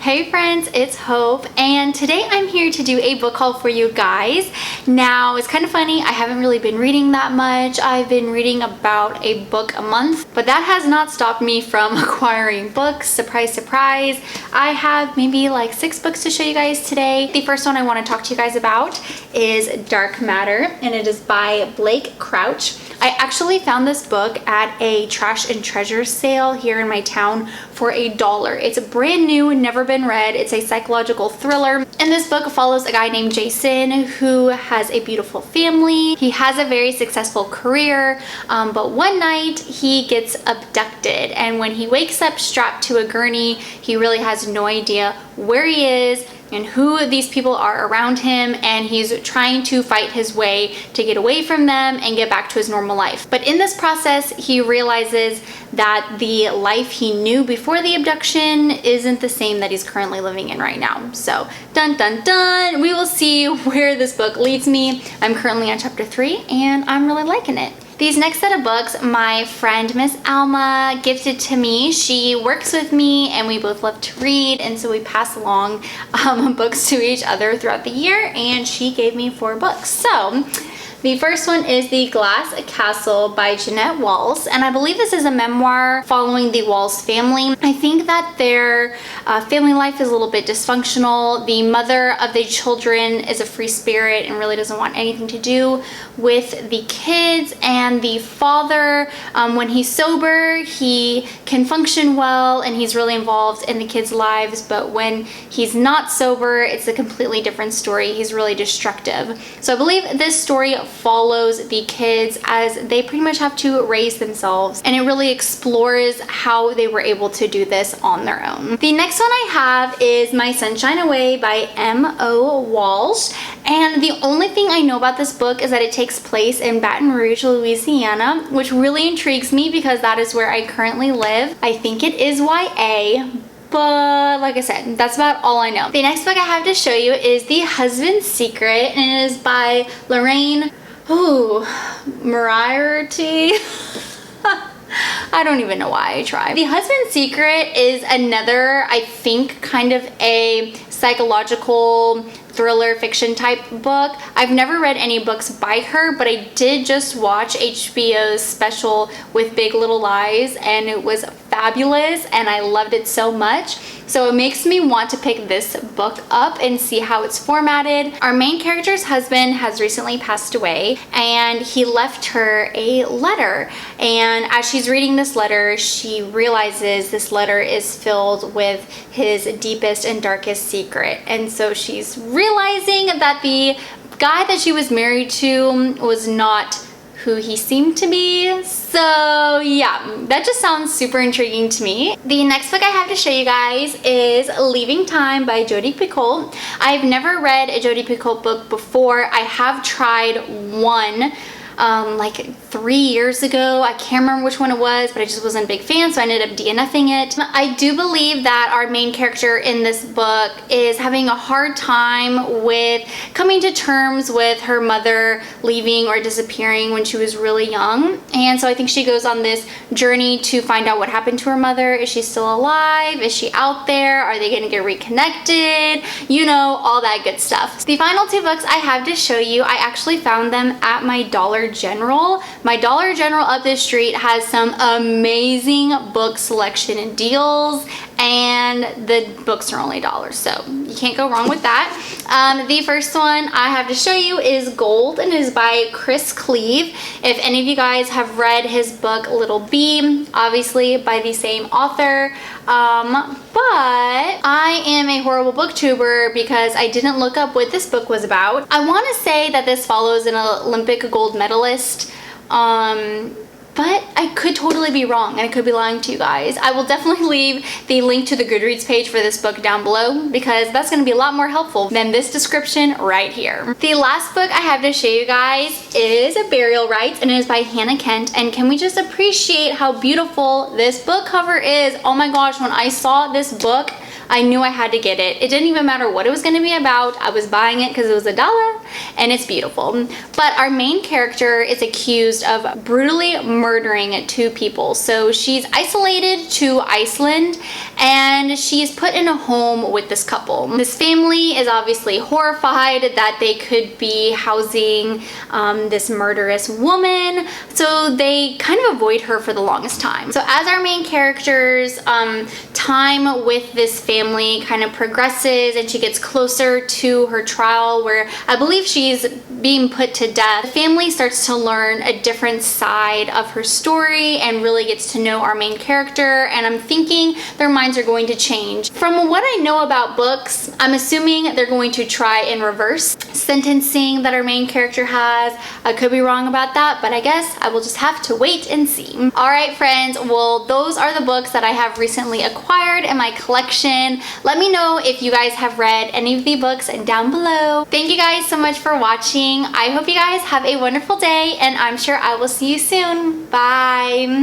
Hey friends, it's Hope, and today I'm here to do a book haul for you guys. Now, it's kind of funny, I haven't really been reading that much. I've been reading about a book a month, but that has not stopped me from acquiring books. Surprise, surprise. I have maybe like 6 books to show you guys today. The first one I want to talk to you guys about is Dark Matter, and it is by Blake Crouch. I actually found this book at a trash and treasure sale here in my town for $1. It's brand new, never been read. It's a psychological thriller, and this book follows a guy named Jason who has a beautiful family. He has a very successful career, but one night he gets abducted, and when he wakes up strapped to a gurney, he really has no idea where he is and who these people are around him, and he's trying to fight his way to get away from them and get back to his normal life. But in this process, he realizes that the life he knew before the abduction isn't the same that he's currently living in right now. So, dun dun dun, we will see where this book leads me. I'm currently on chapter 3 and I'm really liking it. These next set of books, my friend Miss Alma gifted to me. She works with me and we both love to read, and so we pass along books to each other throughout the year, and she gave me 4 books. So the first one is The Glass Castle by Jeanette Walls, and I believe this is a memoir following the Walls family. I think that their family life is a little bit dysfunctional. The mother of the children is a free spirit and really doesn't want anything to do with the kids, and the father, when he's sober, he can function well and he's really involved in the kids' lives, but when he's not sober, it's a completely different story. He's really destructive. So I believe this story follows the kids as they pretty much have to raise themselves, and it really explores how they were able to do this on their own. The next one I have is My Sunshine Away by M.O. Walsh, and the only thing I know about this book is that it takes place in Baton Rouge, Louisiana, which really intrigues me because that is where I currently live. I think it is YA, but like I said, that's about all I know. The next book I have to show you is The Husband's Secret, and it is by Lorraine Moriarty. I don't even know why I tried. The Husband's Secret is another, I think, kind of a psychological thriller fiction type book. I've never read any books by her, but I did just watch HBO's special with Big Little Lies, and it was fabulous and I loved it so much. So it makes me want to pick this book up and see how it's formatted. Our main character's husband has recently passed away, and he left her a letter, and as she's reading this letter, she realizes this letter is filled with his deepest and darkest secret, and so she's realizing that the guy that she was married to was not who he seemed to be. So yeah, that just sounds super intriguing to me. The next book I have to show you guys is Leaving Time by Jodi Picoult. I've never read a Jodi Picoult book before. I have tried one like 3 years ago. I can't remember which one it was, but I just wasn't a big fan, so I ended up DNFing it. I do believe that our main character in this book is having a hard time with coming to terms with her mother leaving or disappearing when she was really young, and so I think she goes on this journey to find out what happened to her mother. Is she still alive? Is she out there? Are they gonna get reconnected? You know, all that good stuff. The final 2 books I have to show you, I actually found them at my Dollar General. My Dollar General up this street has some amazing book selection and deals, and the books are only $1, so you can't go wrong with that. The first one I have to show you is Gold, and it is by Chris Cleave. If any of you guys have read his book Little Bee, obviously by the same author, but I am a horrible booktuber because I didn't look up what this book was about. I want to say that this follows an Olympic gold medalist, but I could totally be wrong, and I could be lying to you guys. I will definitely leave the link to the Goodreads page for this book down below, because that's going to be a lot more helpful than this description right here. The last book I have to show you guys is Burial Rites, and it is by Hannah Kent, and can we just appreciate how beautiful this book cover is? Oh my gosh, when I saw this book I knew I had to get it. It didn't even matter what it was going to be about. I was buying it because it was $1 and it's beautiful. But our main character is accused of brutally murdering 2 people. So she's isolated to Iceland and she's put in a home with this couple. This family is obviously horrified that they could be housing this murderous woman, so they kind of avoid her for the longest time. So as our main character's time with this family kind of progresses and she gets closer to her trial, where I believe she's being put to death, the family starts to learn a different side of her story and really gets to know our main character, and I'm thinking their minds are going to change. From what I know about books, I'm assuming they're going to try and reverse sentencing that our main character has. I could be wrong about that, but I guess I will just have to wait and see. Alright friends, well those are the books that I have recently acquired in my collection. Let me know if you guys have read any of the books down below. Thank you guys so much for watching. I hope you guys have a wonderful day, and I'm sure I will see you soon. Bye!